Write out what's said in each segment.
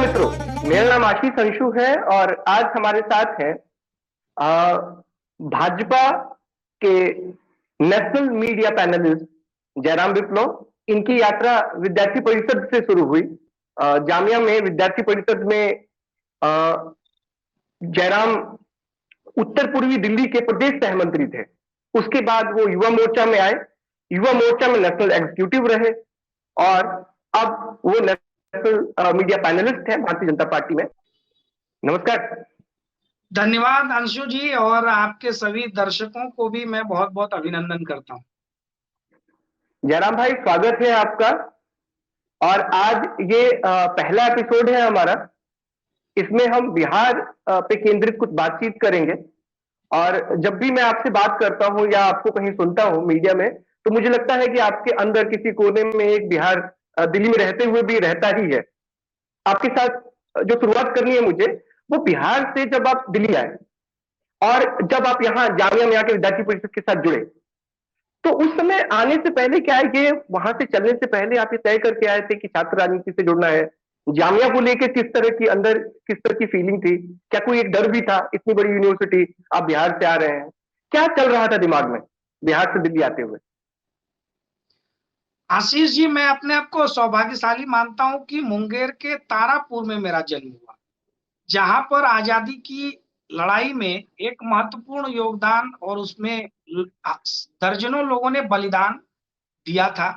मित्रों, मेरा नाम आशीष अंशु है और आज हमारे साथ है भाजपा के नेशनल मीडिया पैनलिस्ट जयराम विप्लव। इनकी यात्रा विद्यार्थी परिषद से शुरू हुई। जामिया में विद्यार्थी परिषद में जयराम उत्तर पूर्वी दिल्ली के प्रदेश सह मंत्री थे। उसके बाद वो युवा मोर्चा में आए, युवा मोर्चा में नेशनल एग्जीक्यूटिव रहे और अब वो नेशनल मीडिया पैनलिस्ट है भारतीय जनता पार्टी में। नमस्कार। धन्यवाद अंशु जी, और आपके सभी दर्शकों को भी मैं बहुत बहुत अभिनंदन करता हूं। जयराम भाई, स्वागत है आपका। और आज ये पहला एपिसोड है हमारा। इसमें हम बिहार पे केंद्रित कुछ बातचीत करेंगे। और जब भी मैं आपसे बात करता हूं या आपको कहीं सुनता हूं मीडिया में, तो मुझे लगता है कि आपके अंदर किसी कोने में एक बिहार दिल्ली में रहते हुए भी रहता ही है। आपके साथ जो शुरुआत करनी है मुझे, वो बिहार से जब आप दिल्ली आए और जब आप यहाँ जामिया में आके विद्यार्थी परिषद के साथ जुड़े, तो उस समय आने से पहले क्या है, ये वहां से चलने से पहले आप ये तय करके आए थे कि छात्र राजनीति से जुड़ना है? जामिया को लेकर किस तरह की अंदर किस तरह की फीलिंग थी? क्या कोई एक डर भी था? इतनी बड़ी यूनिवर्सिटी, आप बिहार से आ रहे हैं, क्या चल रहा था दिमाग में बिहार से दिल्ली आते हुए? आशीष जी, मैं अपने आप को सौभाग्यशाली मानता हूं कि मुंगेर के तारापुर में मेरा जन्म हुआ, जहां पर आजादी की लड़ाई में एक महत्वपूर्ण योगदान और उसमें दर्जनों लोगों ने बलिदान दिया था।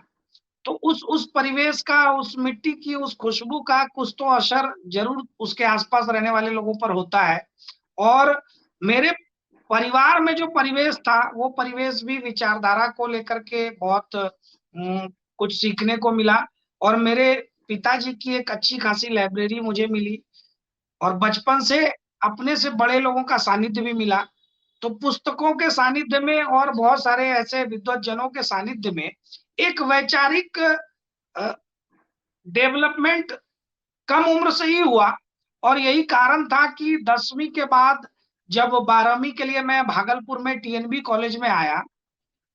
तो उस परिवेश का, उस मिट्टी की, उस खुशबू का कुछ तो असर जरूर उसके आसपास रहने वाले लोगों पर होता है। और मेरे परिवार में जो परिवेश था, वो परिवेश भी विचारधारा को लेकर के बहुत कुछ सीखने को मिला। और मेरे पिताजी की एक अच्छी खासी लाइब्रेरी मुझे मिली और बचपन से अपने से बड़े लोगों का सानिध्य भी मिला। तो पुस्तकों के सानिध्य में और बहुत सारे ऐसे विद्वज्जनों के सानिध्य में एक वैचारिक डेवलपमेंट कम उम्र से ही हुआ। और यही कारण था कि 10वीं के बाद जब 12वीं के लिए मैं भागलपुर में टीएनबी कॉलेज में आया,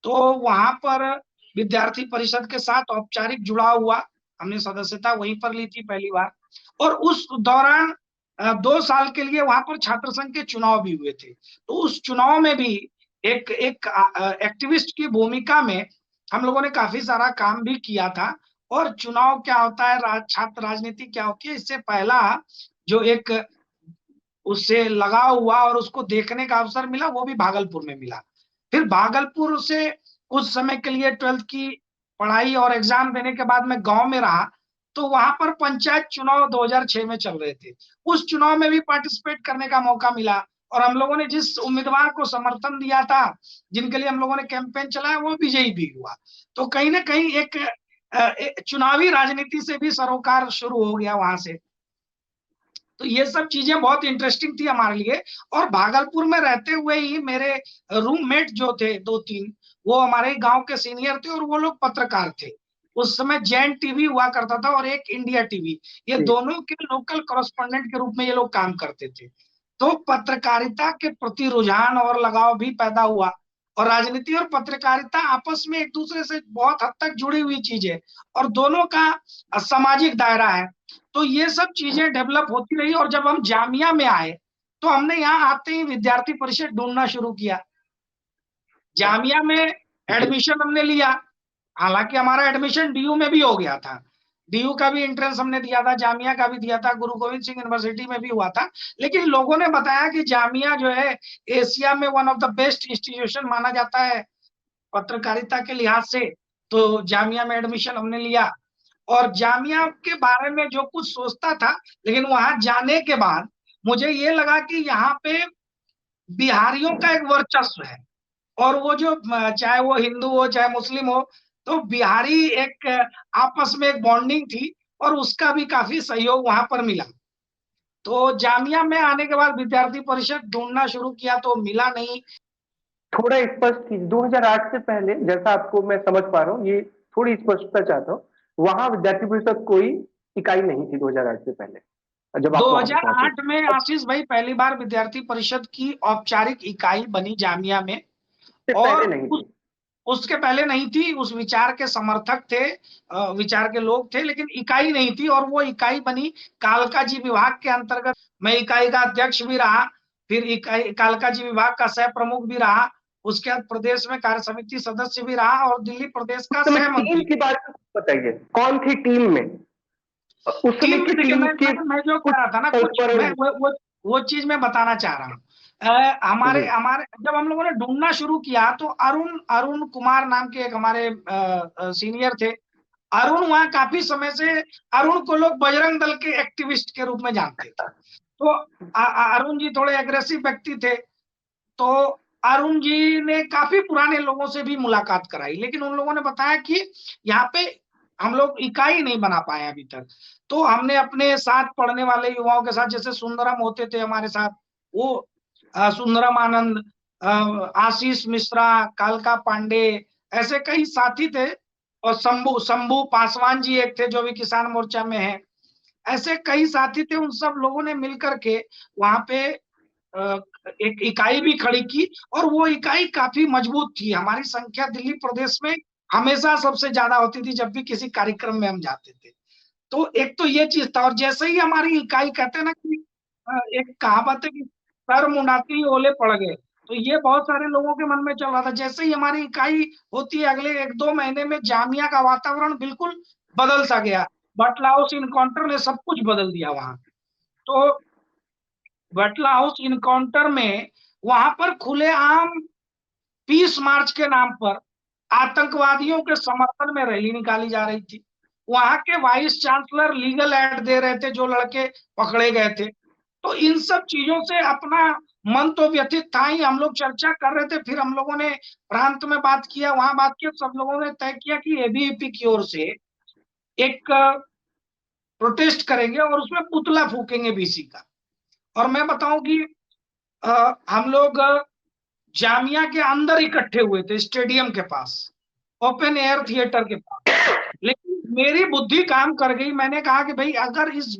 तो वहां पर विद्यार्थी परिषद के साथ औपचारिक जुड़ाव हुआ। हमने सदस्यता वहीं पर ली थी पहली बार। और उस दौरान 2 साल के लिए वहां पर छात्र संघ के चुनाव भी हुए थे। तो उस चुनाव में भी एक एक्टिविस्ट की भूमिका में हम लोगों ने काफी सारा काम भी किया था। और चुनाव क्या होता है, छात्र राजनीति क्या होती है, इससे पहला जो एक उससे लगाव हुआ और उसको देखने का अवसर मिला, वो भी भागलपुर में मिला। फिर भागलपुर से कुछ समय के लिए 12th की पढ़ाई और एग्जाम देने के बाद मैं गांव में रहा। तो वहां पर पंचायत चुनाव 2006 में चल रहे थे। उस चुनाव में भी पार्टिसिपेट करने का मौका मिला और हम लोगों ने जिस उम्मीदवार को समर्थन दिया था, जिनके लिए हम लोगों ने कैंपेन चलाया, वो विजयी भी हुआ। तो कहीं ना कहीं एक चुनावी राजनीति से भी सरोकार शुरू हो गया वहां से। तो ये सब चीजें बहुत इंटरेस्टिंग थी हमारे लिए। और भागलपुर में रहते हुए ही मेरे रूममेट जो थे 2-3, वो हमारे गांव के सीनियर थे और वो लोग पत्रकार थे। उस समय जैन टीवी हुआ करता था और एक इंडिया टीवी, ये दोनों के लोकल कॉरेस्पोंडेंट के रूप में ये लोग काम करते थे। तो पत्रकारिता के प्रति रुझान और लगाव भी पैदा हुआ। और राजनीति और पत्रकारिता आपस में एक दूसरे से बहुत हद तक जुड़ी हुई चीज है और दोनों का सामाजिक दायरा है। तो ये सब चीजें डेवलप होती रही। और जब हम जामिया में आए, तो हमने यहाँ आते ही विद्यार्थी परिषद ढूंढना शुरू किया। जामिया में एडमिशन हमने लिया, हालांकि हमारा एडमिशन डीयू में भी हो गया था। डीयू का भी एंट्रेंस हमने दिया था, जामिया का भी दिया था, गुरु गोविंद सिंह यूनिवर्सिटी में भी हुआ था। लेकिन लोगों ने बताया कि जामिया जो है एशिया में one of the best institution माना जाता है पत्रकारिता के लिहाज से। तो जामिया में एडमिशन हमने लिया और जामिया के बारे में जो कुछ सोचता था, लेकिन वहां जाने के बाद मुझे ये लगा कि यहाँ पे बिहारियों का एक वर्चस्व है। और वो जो चाहे वो हिंदू हो चाहे मुस्लिम हो, तो बिहारी एक आपस में एक बॉन्डिंग थी और उसका भी काफी सहयोग वहां पर मिला। तो जामिया में आने के बाद विद्यार्थी परिषद ढूंढना शुरू किया तो मिला नहीं। थोड़ा स्पष्ट 2008 से पहले, जैसा आपको मैं समझ पा रहा हूँ, ये थोड़ी स्पष्टता चाहता हूँ, वहां विद्यार्थी परिषद कोई इकाई नहीं थी 2008 से पहले जब आप 2008 में आशीष भाई पहली बार विद्यार्थी परिषद की औपचारिक इकाई बनी जामिया में। और उसके पहले नहीं थी, उस विचार के समर्थक थे, विचार के लोग थे, लेकिन इकाई नहीं थी, और वो इकाई बनी कालका जी विभाग के अंतर्गत। मैं इकाई का अध्यक्ष भी रहा, फिर इकाई कालका जी विभाग का सह प्रमुख भी रहा, उसके बाद प्रदेश में कार्य समिति सदस्य भी रहा, और दिल्ली प्रदेश का तो मैं सह टीम मंत्री। की बात बताइए, कौन थी टीम में उस समय टीम की देखिए, टीम के मैं जो कह रहा था ना, कुछ मैं संस्मरण? वो चीज मैं बताना चाह रहा हूँ। हमारे जी हमारे जब हम लोगों ने ढूंढना शुरू किया, तो अरुण अरुण कुमार नाम के एक हमारे सीनियर थे। अरुण वहाँ काफी समय से, अरुण को लोग बजरंग दल के एक्टिविस्ट के रूप में जानते थे। तो अरुण जी थोड़े एग्रेसिव व्यक्ति थे, तो अरुण जी ने काफी पुराने लोगों से भी मुलाकात कराई, लेकिन उन लोगों ने बताया कि यहाँ पे हम लोग इकाई नहीं बना पाए अभी तक। तो हमने अपने साथ पढ़ने वाले युवाओं के साथ, जैसे सुंदरम होते थे हमारे साथ, वो सुंदरम आनंद, आशीष मिश्रा, कालका पांडे, ऐसे कई साथी थे। और शंभू शंभू पासवान जी एक थे, जो भी किसान मोर्चा में है। ऐसे कई साथी थे, उन सब लोगों ने मिलकर के वहां पे एक इकाई भी खड़ी की, और वो इकाई काफी मजबूत थी। हमारी संख्या दिल्ली प्रदेश में हमेशा सबसे ज्यादा होती थी जब भी किसी कार्यक्रम में हम जाते थे। तो एक तो ये चीज था, और जैसे ही हमारी इकाई, कहते हैं ना कि एक कहावत है कि सर मुंडाते ही ओले पड़ गए, तो ये बहुत सारे लोगों के मन में चल रहा था। जैसे ही हमारी इकाई होती है, अगले 1-2 महीने में जामिया का वातावरण बिल्कुल बदल सा गया। बटला हाउस इनकाउंटर ने सब कुछ बदल दिया वहां। तो बटला हाउस इनकाउंटर में वहां पर खुलेआम पीस मार्च के नाम पर आतंकवादियों के समर्थन में रैली निकाली जा रही थी। वहां के वाइस चांसलर लीगल एड दे रहे थे जो लड़के पकड़े गए थे। तो इन सब चीजों से अपना मन तो व्यथित था ही। हम लोग चर्चा कर रहे थे, फिर हम लोगों ने प्रांत में बात किया, वहां बात किया, सब लोगों ने तय किया कि एबीवीपी की ओर से एक प्रोटेस्ट करेंगे और उसमें पुतला फूकेंगे बीसी का। और मैं बताऊं कि हम लोग जामिया के अंदर इकट्ठे हुए थे, स्टेडियम के पास, ओपन एयर थिएटर के पास। लेकिन मेरी बुद्धि काम कर गई, मैंने कहा कि भाई अगर इस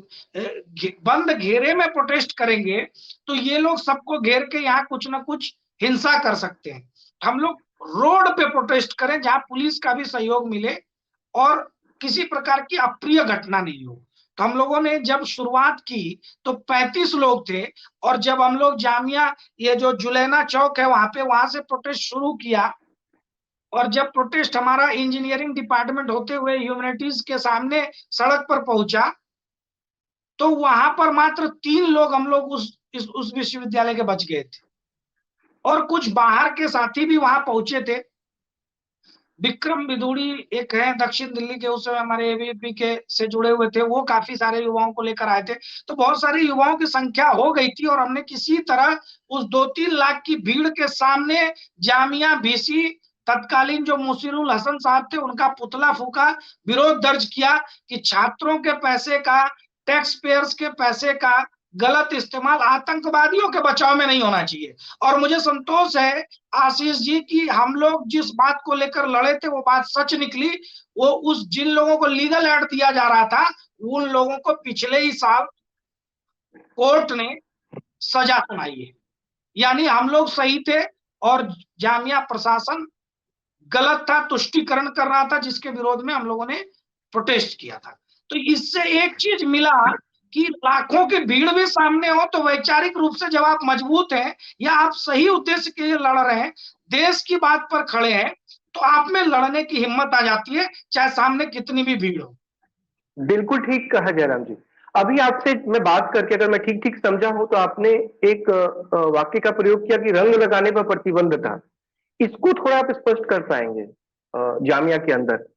बंद घेरे में प्रोटेस्ट करेंगे तो ये लोग सबको घेर के यहाँ कुछ ना कुछ हिंसा कर सकते हैं। हम लोग रोड पे प्रोटेस्ट करें जहां पुलिस का भी सहयोग मिले और किसी प्रकार की अप्रिय घटना नहीं हो। तो हम लोगों ने जब शुरुआत की तो 35 लोग थे, और जब हम लोग जामिया, ये जो जुलैना चौक है वहां पे, वहां से प्रोटेस्ट शुरू किया, और जब प्रोटेस्ट हमारा इंजीनियरिंग डिपार्टमेंट होते हुए ह्यूमैनिटीज के सामने सड़क पर पहुंचा, तो वहां पर मात्र 3 लोग हम लोग उस विश्वविद्यालय के बच गए थे, और कुछ बाहर के साथी भी वहां पहुंचे थे। विक्रम बिदुड़ी एक है दक्षिण दिल्ली के, उस समय हमारे एबीवीपी के से जुड़े हुए थे, वो काफी सारे युवाओं को लेकर आए थे। तो बहुत सारे युवाओं की संख्या हो गई थी, और हमने किसी तरह उस 2-3 लाख की भीड़ के सामने जामिया वीसी तत्कालीन जो मुशीरुल हसन साहब थे उनका पुतला फूका, विरोध दर्ज किया कि छात्रों के पैसे का, टैक्स पेयर्स के पैसे का गलत इस्तेमाल आतंकवादियों के बचाव में नहीं होना चाहिए। और मुझे संतोष है आशीष जी की हम लोग जिस बात को लेकर लड़े थे वो बात सच निकली। वो उस जिन लोगों को लीगल एड दिया जा रहा था, उन लोगों को पिछले ही साल कोर्ट ने सजा सुनाई है। यानी हम लोग सही थे और जामिया प्रशासन गलत था, तुष्टिकरण कर रहा था, जिसके विरोध में हम लोगों ने प्रोटेस्ट किया था। तो इससे एक चीज मिला कि लाखों की भीड़ भी सामने हो तो वैचारिक रूप से जब आप मजबूत हैं या आप सही उद्देश्य के लिए लड़ रहे हैं, देश की बात पर खड़े हैं, तो आप में लड़ने की हिम्मत आ जाती है, चाहे सामने कितनी भी भीड़ हो। बिल्कुल ठीक कहा जयराम जी। अभी आपसे मैं बात करके अगर मैं ठीक ठीक समझा हूं तो आपने एक वाक्य का प्रयोग किया कि रंग लगाने पर प्रतिबंध था। इसको थोड़ा आप स्पष्ट कर पाएंगे जामिया के अंदर?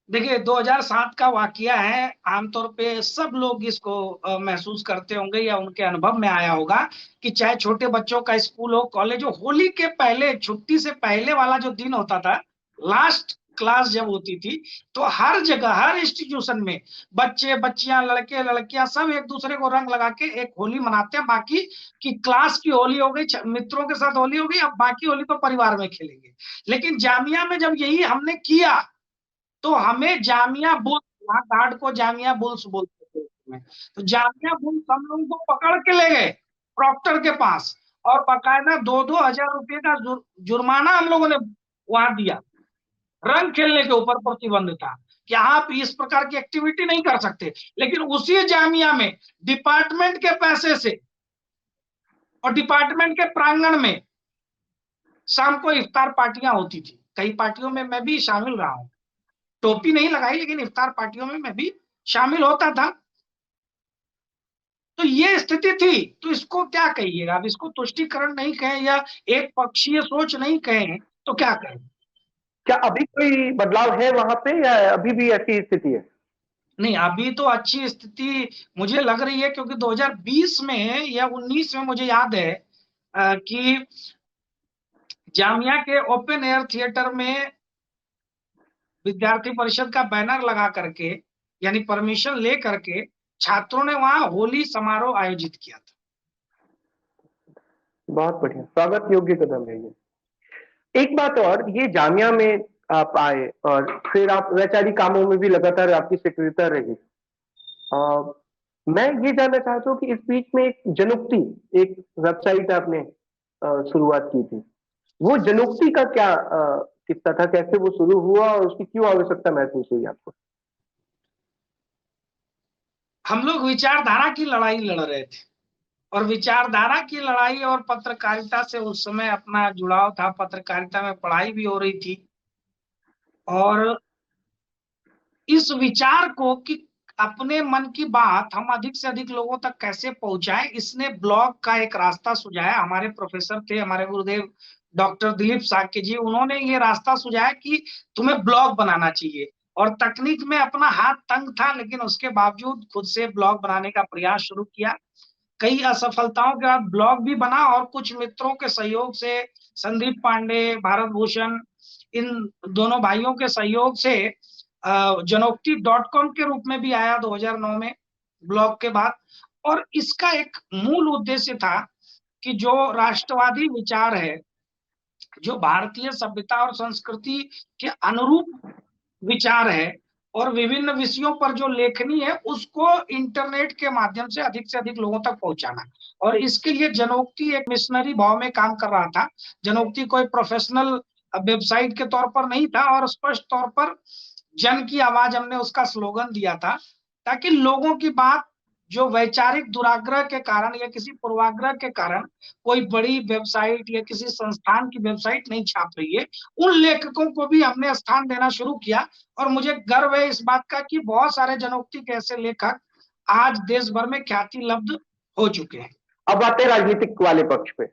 देखिए 2007 का वाकया है, आमतौर पे सब लोग इसको महसूस करते होंगे या उनके अनुभव में आया होगा कि चाहे छोटे बच्चों का स्कूल हो, कॉलेज हो, होली के पहले, छुट्टी से पहले वाला जो दिन होता था, लास्ट क्लास जब होती थी, तो हर जगह, हर इंस्टीट्यूशन में बच्चे बच्चियां, लड़के लड़कियां सब एक दूसरे को रंग लगा के एक होली मनाते हैं। बाकी की क्लास की होली हो गई, मित्रों के साथ होली हो गई, अब बाकी होली तो परिवार में खेलेंगे। लेकिन जामिया में जब यही हमने किया तो हमें जामिया बुल्स, वहां गार्ड को जामिया बुल्स बोलते थे उसमें, तो जामिया बुल्स हम लोगों को पकड़ के ले गए प्रॉक्टर के पास, और बाकायदा 2-2 हजार रुपए का जुर्माना हम लोगों ने वहां दिया। रंग खेलने के ऊपर प्रतिबंध था कि आप इस प्रकार की एक्टिविटी नहीं कर सकते। लेकिन उसी जामिया में डिपार्टमेंट के पैसे से और डिपार्टमेंट के प्रांगण में शाम को इफ्तार पार्टियां होती थी। कई पार्टियों में मैं भी शामिल रहा हूं, टोपी नहीं लगाई लेकिन इफ्तार पार्टियों में मैं भी शामिल होता था। तो ये स्थिति थी। तो इसको क्या कहिएगा? अब इसको तुष्टीकरण नहीं कहें या एक पक्षीय सोच नहीं कहें तो क्या कहें? क्या अभी कोई बदलाव है वहां पे या अभी भी ऐसी स्थिति है? नहीं, अभी तो अच्छी स्थिति मुझे लग रही है, क्योंकि 2020 में या 19 में मुझे याद है कि जामिया के ओपन एयर थिएटर में विद्यार्थी परिषद का बैनर लगा करके, यानी परमिशन ले करके, छात्रों ने वहां होली समारोह आयोजित किया था। बहुत बढ़िया, स्वागत योग्य कदम है ये। एक बात और, ये जामिया में आप आए और फिर आप वैचारिक कामों में भी लगातार आपकी सक्रियता रही। मैं ये जानना चाहता हूँ कि इस बीच में एक जनुक्ति, एक वेबसाइट आपने शुरुआत की थी। वो जनुक्ति का क्या किस्सा था, कैसे वो शुरू हुआ और उसकी क्यों आवश्यकता महसूस हुई आपको? हम लोग विचारधारा की लड़ाई लड़ रहे थे, और विचारधारा की लड़ाई और पत्रकारिता से उस समय अपना जुड़ाव था। पत्रकारिता में पढ़ाई भी हो रही थी, और इस विचार को कि अपने मन की बात हम अधिक से अधिक लोगों तक कैसे पहुंचाएं, इसने ब्लॉग का एक रास्ता सुझाया। हमारे प्रोफेसर थे, हमारे गुरुदेव डॉक्टर दिलीप साक्य जी, उन्होंने ये रास्ता सुझाया कि तुम्हें ब्लॉग बनाना चाहिए। और तकनीक में अपना हाथ तंग था, लेकिन उसके बावजूद खुद से ब्लॉग बनाने का प्रयास शुरू किया। कई असफलताओं के बाद ब्लॉग भी बना, और कुछ मित्रों के सहयोग से, संदीप पांडे, भारत भूषण, इन दोनों भाइयों के सहयोग से जनोक्ति.com के रूप में भी आया 2009 में, ब्लॉग के बाद। और इसका एक मूल उद्देश्य था कि जो राष्ट्रवादी विचार है, जो भारतीय सभ्यता और संस्कृति के अनुरूप विचार है, और विभिन्न विषयों पर जो लेखनी है, उसको इंटरनेट के माध्यम से अधिक लोगों तक पहुंचाना। और इसके लिए जनोक्ति एक मिशनरी भाव में काम कर रहा था। जनोक्ति कोई प्रोफेशनल वेबसाइट के तौर पर नहीं था, और स्पष्ट तौर पर जन की आवाज हमने उसका स्लोगन दिया था, ताकि लोगों की बात जो वैचारिक दुराग्रह के कारण या किसी पूर्वाग्रह के कारण कोई बड़ी वेबसाइट या किसी संस्थान की वेबसाइट नहीं छाप रही है, उन लेखकों को भी हमने स्थान देना शुरू किया। और मुझे गर्व है इस बात का कि बहुत सारे जनोक्ति के ऐसे लेखक आज देश भर में ख्याति लब्ध हो चुके हैं। अब आते हैं राजनीतिक वाले पक्ष पे।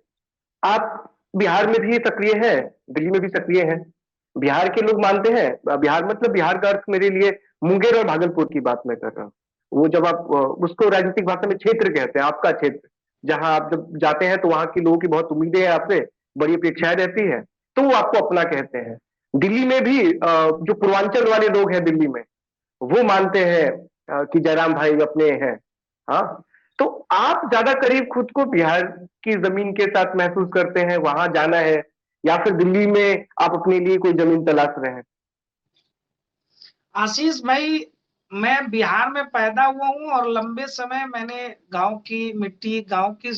आप बिहार में भी सक्रिय हैं, दिल्ली में भी सक्रिय हैं। बिहार के लोग मानते हैं, बिहार मतलब बिहार का अर्थ मेरे लिए मुंगेर और भागलपुर की बात मैं कर रहा हूँ। वो जब आप उसको राजनीतिक भाषा में क्षेत्र कहते हैं, आपका क्षेत्र, जहां आप जब जाते हैं तो वहां के लोगों की बहुत उम्मीदें हैं आपसे, बड़ी अपेक्षाएं रहती है, तो वो आपको अपना कहते हैं। दिल्ली में भी जो पूर्वांचल वाले लोग हैं दिल्ली में, वो मानते हैं कि जयराम भाई अपने हैं। हाँ, तो आप ज्यादा करीब खुद को बिहार की जमीन के साथ महसूस करते हैं, वहां जाना है, या फिर दिल्ली में आप अपने लिए कोई जमीन तलाश रहे हैं? आशीष भाई, मैं बिहार में पैदा हुआ हूँ, और लंबे समय मैंने गांव की मिट्टी, गांव की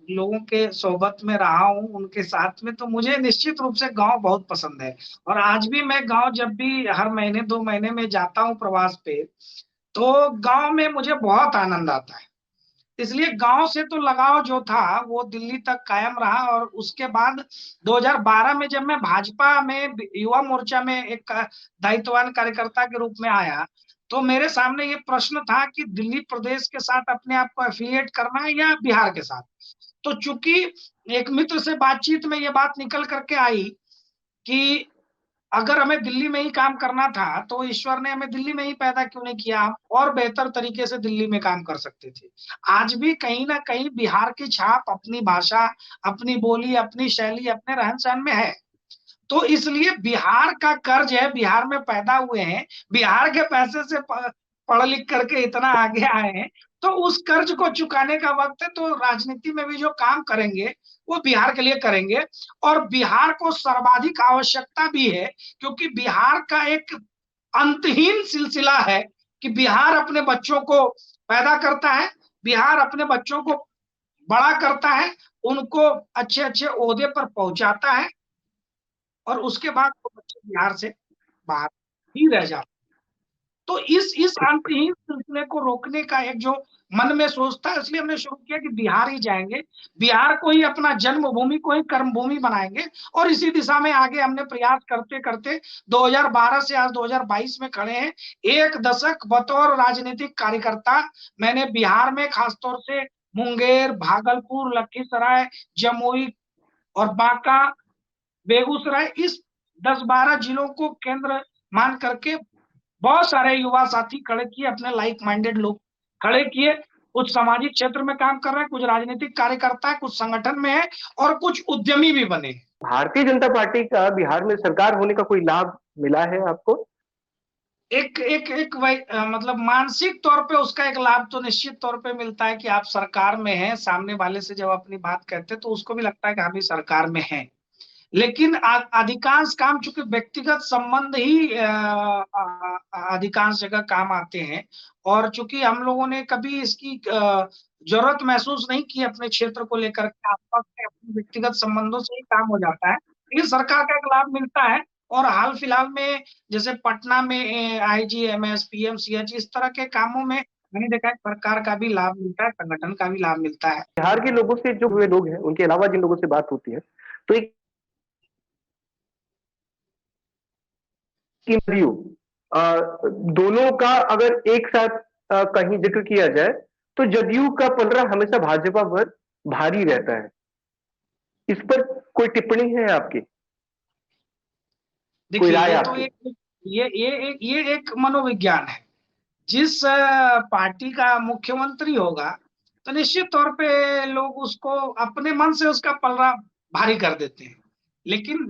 लोगों के सोहबत में रहा हूँ, उनके साथ में। तो मुझे निश्चित रूप से गांव बहुत पसंद है। और आज भी मैं गांव जब भी हर महीने 2 महीने में जाता हूँ प्रवास पे, तो गांव में मुझे बहुत आनंद आता है। इसलिए गांव से तो लगाव जो था वो दिल्ली तक कायम रहा। और उसके बाद 2012 में जब मैं भाजपा में युवा मोर्चा में एक दायित्ववान कार्यकर्ता के रूप में आया, तो मेरे सामने ये प्रश्न था कि दिल्ली प्रदेश के साथ अपने आप को एफिलिएट करना है या बिहार के साथ। तो चूंकि एक मित्र से बातचीत में ये बात निकल करके आई कि अगर हमें दिल्ली में ही काम करना था, तो ईश्वर ने हमें दिल्ली में ही पैदा क्यों नहीं किया, हम और बेहतर तरीके से दिल्ली में काम कर सकते थे। आज भी कहीं ना कहीं बिहार की छाप अपनी भाषा, अपनी बोली, अपनी शैली, अपने रहन सहन में है। तो इसलिए बिहार का कर्ज है, बिहार में पैदा हुए हैं, बिहार के पैसे से पढ़ लिख करके इतना आगे आए हैं, तो उस कर्ज को चुकाने का वक्त है। तो राजनीति में भी जो काम करेंगे वो बिहार के लिए करेंगे। और बिहार को सर्वाधिक आवश्यकता भी है, क्योंकि बिहार का एक अंतहीन सिलसिला है कि बिहार अपने बच्चों को पैदा करता है, बिहार अपने बच्चों को बड़ा करता है, उनको अच्छे अच्छे ओहदे पर पहुंचाता है, और उसके बाद वो बच्चे बिहार से बाहर ही रह जाते। तो इस अंतहीन सिलसिले को रोकने का एक जो मन में सोचता है, इसलिए हमने शुरू किया कि बिहार ही जाएंगे, बिहार को ही अपना जन्मभूमि को ही कर्मभूमि बनाएंगे। और इसी दिशा में आगे हमने प्रयास करते करते 2012 से आज 2022 में खड़े हैं। एक दशक बतौर राजनीतिक कार्यकर्ता मैंने बिहार में खासतौर से मुंगेर, भागलपुर, लखीसराय, जमुई और बांका, बेगूसराय, इस 10-12 जिलों को केंद्र मान करके बहुत सारे युवा साथी खड़े किए, अपने लाइक माइंडेड लोग खड़े किए। कुछ सामाजिक क्षेत्र में काम कर रहे हैं, कुछ राजनीतिक कार्यकर्ता है, कुछ संगठन में है और कुछ उद्यमी भी बने। भारतीय जनता पार्टी का बिहार में सरकार होने का कोई लाभ मिला है आपको? एक एक एक मतलब मानसिक तौर पे उसका एक लाभ तो निश्चित तौर पे मिलता है कि आप सरकार में हैं। सामने वाले से जब अपनी बात कहते हैं तो उसको भी लगता है कि हम भी सरकार में हैं। लेकिन अधिकांश काम चूंकि व्यक्तिगत संबंध ही अधिकांश जगह काम आते हैं, और चूंकि हम लोगों ने कभी इसकी जरूरत महसूस नहीं की अपने क्षेत्र को लेकर के, आसपास के अपने व्यक्तिगत संबंधों से ही काम हो जाता है। लेकिन सरकार का एक लाभ मिलता है। और हाल फिलहाल में जैसे पटना में आईजीएमएस, पीएमसीएच, इस तरह के कामों में मैंने देखा है सरकार का भी लाभ मिलता है, संगठन का भी लाभ मिलता है। बिहार के लोगों से जो हुए लोग हैं, उनके अलावा जिन लोगों से बात होती है, तो एक व्यू दोनों का अगर एक साथ कहीं जिक्र किया जाए तो जदयू का पलड़ा हमेशा भाजपा पर भारी रहता है। इस पर कोई टिप्पणी है आपकी? कोई देखिए राय ये तो आपकी? एक ये एक मनोविज्ञान है। जिस पार्टी का मुख्यमंत्री होगा तो निश्चित तौर पे लोग उसको अपने मन से उसका पलड़ा भारी कर देते हैं। लेकिन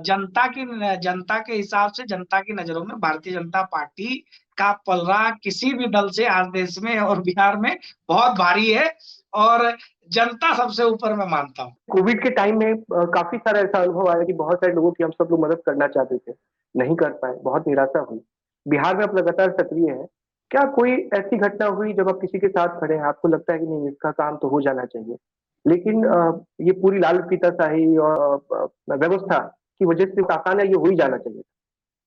जनता के हिसाब से, जनता की नजरों में भारतीय जनता पार्टी का पलड़ा किसी भी दल से आज देश में और बिहार में बहुत भारी है, और जनता सबसे ऊपर मैं मानता हूँ। कोविड के टाइम में काफी सारा ऐसा अनुभव आया कि बहुत सारे लोगों की हम सब लोग मदद करना चाहते थे, नहीं कर पाए, बहुत निराशा हुई। बिहार में आप लगातार सक्रिय है, क्या कोई ऐसी घटना हुई जब आप किसी के साथ खड़े हैं, आपको लगता है कि नहीं इसका काम तो हो जाना चाहिए, लेकिन ये पूरी लाल फीताशाही और व्यवस्था की वजह से आसान है, ये हो ही जाना चाहिए?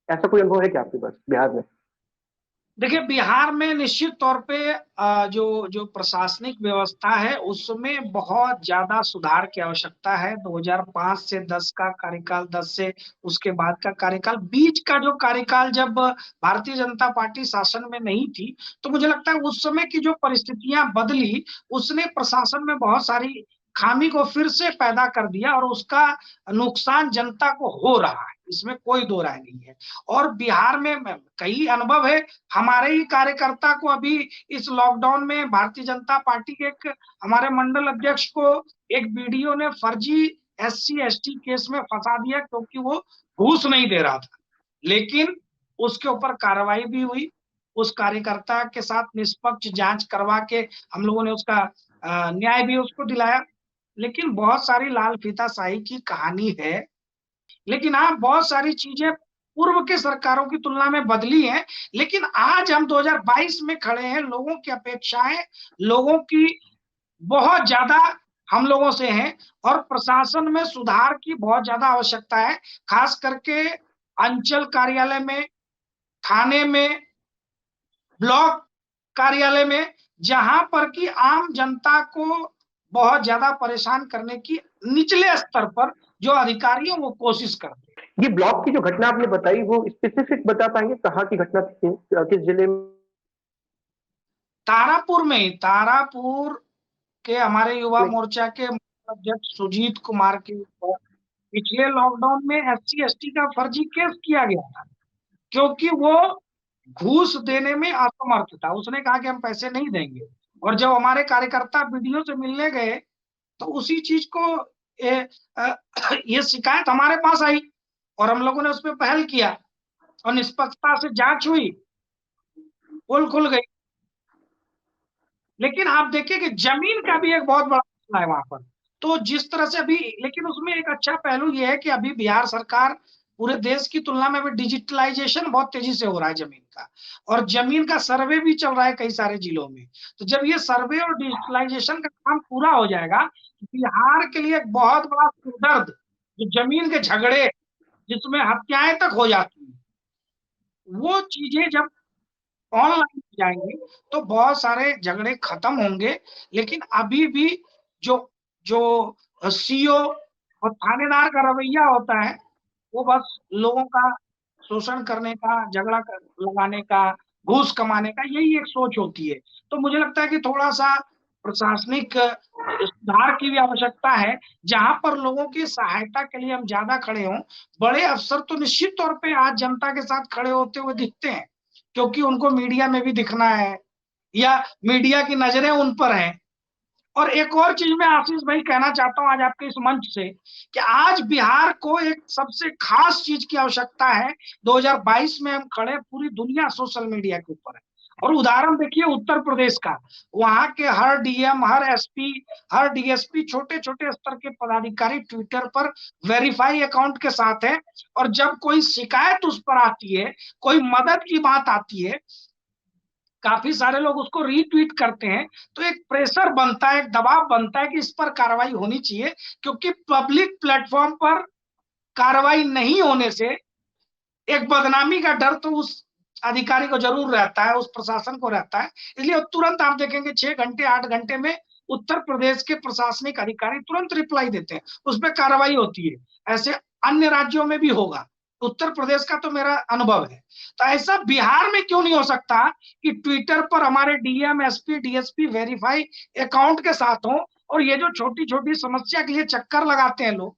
ऐसा कोई अनुभव है क्या आपके पास बिहार में? देखिए बिहार में निश्चित तौर पे जो जो प्रशासनिक व्यवस्था है उसमें बहुत ज्यादा सुधार की आवश्यकता है। 2005 से 10 का कार्यकाल, 10 से उसके बाद का कार्यकाल, बीच का जो कार्यकाल जब भारतीय जनता पार्टी शासन में नहीं थी, तो मुझे लगता है उस समय की जो परिस्थितियां बदली, उसने प्रशासन में बहुत सारी खामी को फिर से पैदा कर दिया, और उसका नुकसान जनता को हो रहा है, इसमें कोई दो राय नहीं है। और बिहार में कई अनुभव है। हमारे ही कार्यकर्ता को अभी इस लॉकडाउन में भारतीय जनता पार्टी के एक हमारे मंडल अध्यक्ष को एक वीडियो ने फर्जी एससी एसटी केस में फंसा दिया, क्योंकि वो घूस नहीं दे रहा था। लेकिन उसके ऊपर कार्रवाई भी हुई, उस कार्यकर्ता के साथ निष्पक्ष जांच करवा के हम लोगों ने उसका न्याय भी उसको दिलाया। लेकिन बहुत सारी लाल फीताशाही की कहानी है। लेकिन हाँ, बहुत सारी चीजें पूर्व के सरकारों की तुलना में बदली हैं। लेकिन आज हम 2022 में खड़े हैं, लोगों की अपेक्षाएं, लोगों की बहुत ज्यादा हम लोगों से हैं, और प्रशासन में सुधार की बहुत ज्यादा आवश्यकता है। खास करके अंचल कार्यालय में, थाने में, ब्लॉक कार्यालय में, जहां पर कि आम जनता को बहुत ज्यादा परेशान करने की निचले स्तर पर जो अधिकारी हैं वो कोशिश करते हैं। ये ब्लॉक की जो घटना आपने बताई, वो स्पेसिफिक बता पाएंगे कहाँ की घटना थी, किस जिले में? तारापुर में, तारापुर के हमारे युवा मोर्चा के अध्यक्ष सुजीत कुमार के ऊपर पिछले लॉकडाउन में एससी एसटी का फर्जी केस किया गया था, क्योंकि वो घूस देने में असमर्थ था। उसने कहा कि हम पैसे नहीं देंगे, और जब हमारे कार्यकर्ता वीडियो से मिलने गए तो उसी चीज को ये शिकायत हमारे पास आई, और हम लोगों ने उस पर पहल किया, और निष्पक्षता से जांच हुई, पोल खुल गई। लेकिन आप देखिए कि जमीन का भी एक बहुत बड़ा मसला है वहां पर। तो जिस तरह से अभी, लेकिन उसमें एक अच्छा पहलू ये है कि अभी बिहार सरकार पूरे देश की तुलना में भी डिजिटलाइजेशन बहुत तेजी से हो रहा है जमीन का, और जमीन का सर्वे भी चल रहा है कई सारे जिलों में। तो जब ये सर्वे और डिजिटलाइजेशन का काम पूरा हो जाएगा, बिहार के लिए एक बहुत बड़ा सिरदर्द, जो जमीन के झगड़े, जिसमें हत्याएं तक हो जाती हैं, वो चीजें जब ऑनलाइन हो जाएंगी तो बहुत सारे झगड़े खत्म होंगे। लेकिन अभी भी जो जो सीओ और थानेदार का रवैया होता है, वो बस लोगों का शोषण करने का, लगाने का, घूस कमाने का, यही एक सोच होती है। तो मुझे लगता है कि थोड़ा सा प्रशासनिक सुधार की भी आवश्यकता है, जहां पर लोगों की सहायता के लिए हम ज्यादा खड़े हों। बड़े अफसर तो निश्चित तौर पे आज जनता के साथ खड़े होते हुए दिखते हैं, क्योंकि उनको मीडिया में भी दिखना है या मीडिया की नजरें उन पर हैं। और एक और चीज मैं आशीष भाई कहना चाहता हूं आज आपके इस मंच से, कि आज बिहार को एक सबसे खास चीज की आवश्यकता है। 2022 में हम खड़े, पूरी दुनिया सोशल मीडिया के ऊपर है। और उदाहरण देखिए उत्तर प्रदेश का, वहां के हर डीएम, हर एसपी, हर डीएसपी, छोटे छोटे स्तर के पदाधिकारी ट्विटर पर वेरीफाई अकाउंट के साथ है। और जब कोई शिकायत उस पर आती है, कोई मदद की बात आती है, काफी सारे लोग उसको रीट्वीट करते हैं। तो एक प्रेशर बनता है, एक दबाव बनता है कि इस पर कार्रवाई होनी चाहिए, क्योंकि पब्लिक प्लेटफॉर्म पर कार्रवाई नहीं होने से एक बदनामी का डर तो उस अधिकारी को जरूर रहता है, उस प्रशासन को रहता है। इसलिए तुरंत आप देखेंगे 6 घंटे 8 घंटे में उत्तर प्रदेश के प्रशासनिक अधिकारी तुरंत रिप्लाई देते हैं, उस पर कार्रवाई होती है। ऐसे अन्य राज्यों में भी होगा, उत्तर प्रदेश का तो मेरा अनुभव है। तो ऐसा बिहार में क्यों नहीं हो सकता कि ट्विटर पर हमारे DM, SP, DSP verify account के साथ हो, और ये जो छोटी छोटी समस्या के लिए चक्कर लगाते हैं लोग,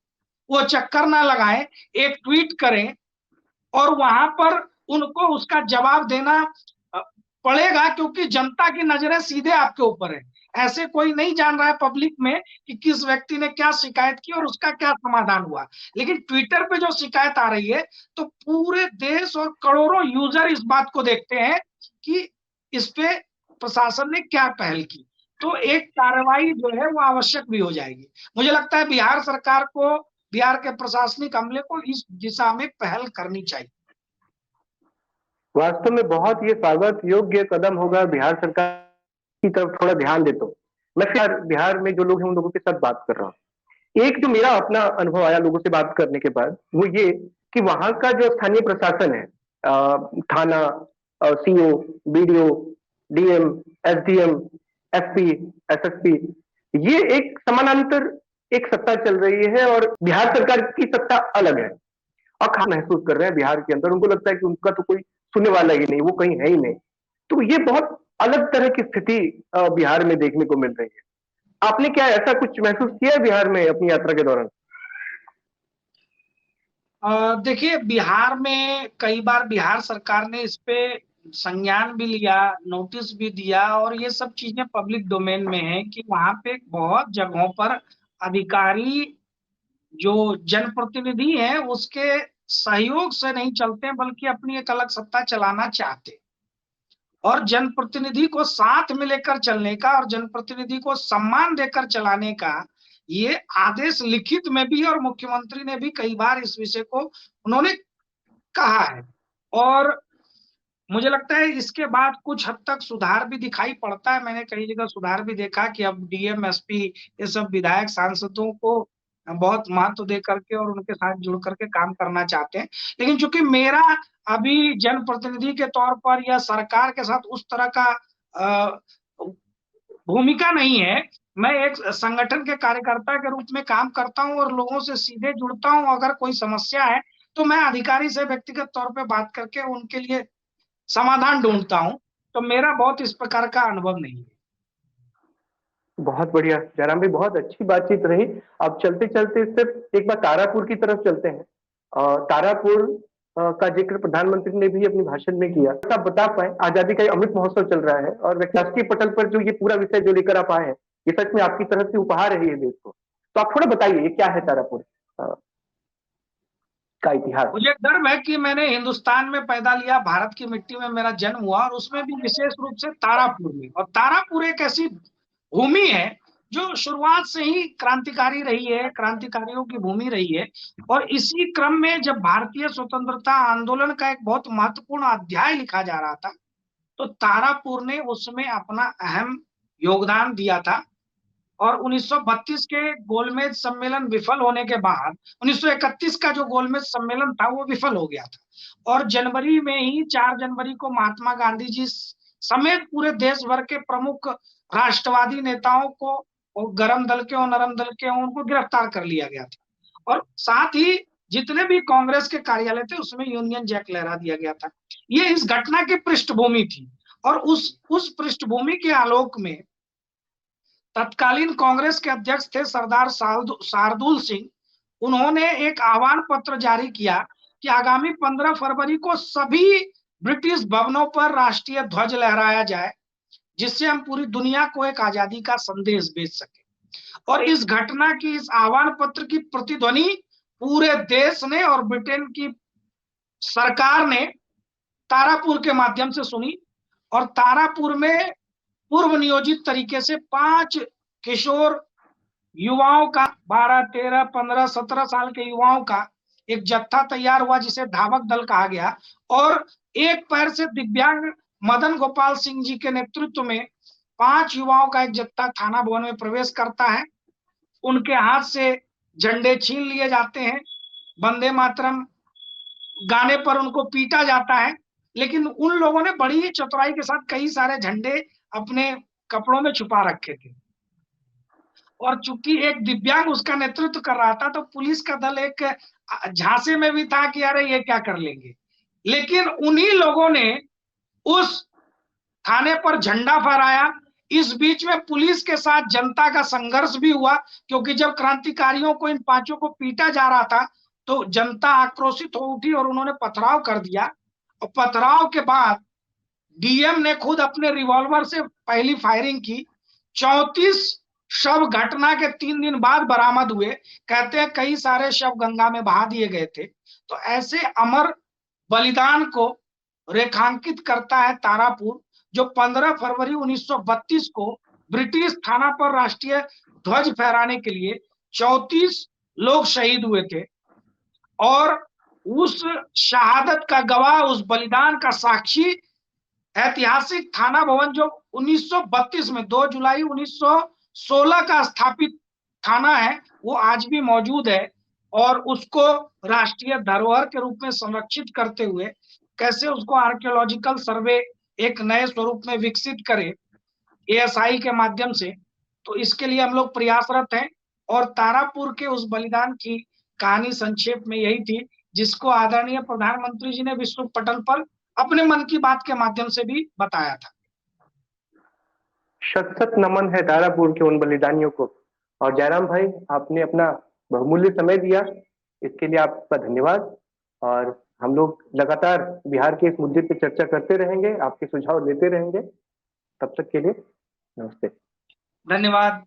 वो चक्कर ना लगाएं, एक ट्वीट करें और वहां पर उनको उसका जवाब देना पड़ेगा, क्योंकि जनता की नजरें सीधे आपके ऊपर है। ऐसे कोई नहीं जान रहा है पब्लिक में कि किस व्यक्ति ने क्या शिकायत की और उसका क्या समाधान हुआ। लेकिन ट्विटर पे जो शिकायत आ रही है, तो पूरे देश और करोड़ों यूजर इस बात को देखते हैं कि इस पे प्रशासन ने क्या पहल की। तो एक कार्रवाई जो है वो आवश्यक भी हो जाएगी। मुझे लगता है बिहार सरकार को, बिहार के प्रशासनिक अमले को इस दिशा में पहल करनी चाहिए। वास्तव में बहुत ये स्वागत योग्य कदम होगा बिहार सरकार की तरफ थोड़ा ध्यान दे तो। मैं फिर बिहार में जो लोग हैं उन लोगों के साथ बात कर रहा हूँ। एक जो मेरा अपना अनुभव आया लोगों से बात करने के बाद, वो ये कि वहां का जो स्थानीय प्रशासन है, थाना, CO, BDO, DM, SDM, SP, SSP, ये एक समानांतर एक सत्ता चल रही है और बिहार सरकार की सत्ता अलग है। और खास महसूस कर रहे हैं बिहार के अंदर, उनको लगता है कि उनका तो कोई सुनने वाला ही नहीं, वो कहीं है ही नहीं। तो ये बहुत अलग तरह की स्थिति बिहार में देखने को मिल रही है। आपने क्या ऐसा कुछ महसूस किया है बिहार में अपनी यात्रा के दौरान? देखिए बिहार में कई बार बिहार सरकार ने इस पे संज्ञान भी लिया, नोटिस भी दिया, और ये सब चीजें पब्लिक डोमेन में है कि वहां पे बहुत जगहों पर अधिकारी जो जनप्रतिनिधि है उसके सहयोग से नहीं चलते हैं, बल्कि अपनी एक अलग सत्ता चलाना चाहते हैं। और जनप्रतिनिधि को साथ में लेकर चलने का और जनप्रतिनिधि को सम्मान देकर चलाने का ये आदेश लिखित में भी, और मुख्यमंत्री ने भी कई बार इस विषय को उन्होंने कहा है। और मुझे लगता है इसके बाद कुछ हद तक सुधार भी दिखाई पड़ता है। मैंने कई जगह सुधार भी देखा कि अब डीएम, एसपी, ये सब विधायक, सांसदों को बहुत महत्व दे करके और उनके साथ जुड़ करके काम करना चाहते हैं। लेकिन चूंकि मेरा अभी जनप्रतिनिधि के तौर पर या सरकार के साथ उस तरह का भूमिका नहीं है, मैं एक संगठन के कार्यकर्ता के रूप में काम करता हूं और लोगों से सीधे जुड़ता हूं। अगर कोई समस्या है तो मैं अधिकारी से व्यक्तिगत तौर पे बात करके उनके लिए समाधान ढूंढता हूं। तो मेरा बहुत इस प्रकार का अनुभव नहीं है। बहुत बढ़िया जयराम भाई, बहुत अच्छी बातचीत रही। अब चलते चलते सिर्फ एक बार तारापुर की तरफ चलते हैं। तारापुर का जिक्र प्रधानमंत्री ने भी अपने भाषण में किया। आप बता पाए, आजादी का ये अमृत महोत्सव चल रहा है और राष्ट्रीय पटल पर जो ये पूरा विषय जो लेकर आप आए हैं, ये सच में आपकी तरफ से उपहार है ये देश को। तो आप थोड़ा बताइए ये क्या है तारापुर का इतिहास? मुझे गर्व है कि मैंने हिंदुस्तान में पैदा लिया, भारत की मिट्टी में मेरा जन्म हुआ, और उसमें भी विशेष रूप से तारापुर में। और तारापुर एक ऐसी भूमि है जो शुरुआत से ही क्रांतिकारी रही है, क्रांतिकारियों की भूमि रही है। और इसी क्रम में जब भारतीय स्वतंत्रता आंदोलन का एक बहुत महत्वपूर्ण अध्याय लिखा जा रहा था, तो तारापुर ने उसमें अपना अहम योगदान दिया था। और 1932 के गोलमेज सम्मेलन विफल होने के बाद 1931 का जो गोलमेज सम्मेलन था वो विफल हो गया था। और जनवरी में ही 4 जनवरी को महात्मा गांधी जी समेत पूरे देश भर के प्रमुख राष्ट्रवादी नेताओं को, और गरम दल के और नरम दल के, उनको गिरफ्तार कर लिया गया था। और साथ ही जितने भी कांग्रेस के कार्यालय थे उसमें यूनियन जैक लहरा दिया गया था। ये इस घटना की पृष्ठभूमि थी। और उस पृष्ठभूमि के आलोक में तत्कालीन कांग्रेस के अध्यक्ष थे सरदार शार्दुल सिंह। उन्होंने एक आह्वान पत्र जारी किया कि आगामी 15 फरवरी को सभी ब्रिटिश भवनों पर राष्ट्रीय ध्वज लहराया जाए, जिससे हम पूरी दुनिया को एक आजादी का संदेश भेज सके। और इस घटना की, इस आह्वान पत्र की प्रतिध्वनि पूरे देश ने और ब्रिटेन की सरकार ने तारापुर के माध्यम से सुनी। और तारापुर में पूर्व नियोजित तरीके से 5 किशोर युवाओं का, 12, 13, 15, 17 साल के युवाओं का एक जत्था तैयार हुआ जिसे धावक दल कहा गया। और एक पैर से दिव्यांग मदन गोपाल सिंह जी के नेतृत्व में 5 युवाओं का एक जत्था थाना भवन में प्रवेश करता है। उनके हाथ से झंडे छीन लिए जाते हैं, वंदे मातरम गाने पर उनको पीटा जाता है। लेकिन उन लोगों ने बड़ी ही चतुराई के साथ कई सारे झंडे अपने कपड़ों में छुपा रखे थे। और चूंकि एक दिव्यांग उसका नेतृत्व कर रहा था, तो पुलिस का दल एक झांसे में भी था कि अरे ये क्या कर लेंगे। लेकिन उन्हीं लोगों ने उस थाने पर झंडा फहराया। इस बीच में पुलिस के साथ जनता का संघर्ष भी हुआ, क्योंकि जब क्रांतिकारियों को, इन 5 को पीटा जा रहा था, तो जनता आक्रोशित हो उठी और उन्होंने पथराव कर दिया। और पथराव के बाद डीएम ने खुद अपने रिवॉल्वर से पहली फायरिंग की। 34 शव घटना के 3 दिन बाद बरामद हुए। कहते हैं कई सारे शव गंगा में बहा दिए गए थे। तो ऐसे अमर बलिदान को रेखांकित करता है तारापुर, जो 15 फरवरी 1932 को ब्रिटिश थाना पर राष्ट्रीय ध्वज फहराने के लिए 34 लोग शहीद हुए थे। और उस शहादत का गवाह, उस बलिदान का साक्षी ऐतिहासिक थाना भवन, जो 1932 में 2 जुलाई 1916 का स्थापित थाना है, वो आज भी मौजूद है। और उसको राष्ट्रीय धरोहर के रूप में संरक्षित करते हुए कैसे उसको आर्कियोलॉजिकल सर्वे एक नए स्वरूप में विकसित करे एएसआई के माध्यम से, तो इसके लिए हम लोग प्रयासरत हैं। और तारापुर के उस बलिदान की कहानी संक्षेप में यही थी, जिसको आदरणीय प्रधानमंत्री जी ने विश्व पटल पर अपने मन की बात के माध्यम से भी बताया था। शत शत नमन है तारापुर के उन बलिदानियों को। और जयराम भाई, आपने अपना बहुमूल्य समय दिया, इसके लिए आपका धन्यवाद। और हम लोग लगातार बिहार के इस मुद्दे पे चर्चा करते रहेंगे, आपके सुझाव लेते रहेंगे। तब तक के लिए नमस्ते। धन्यवाद।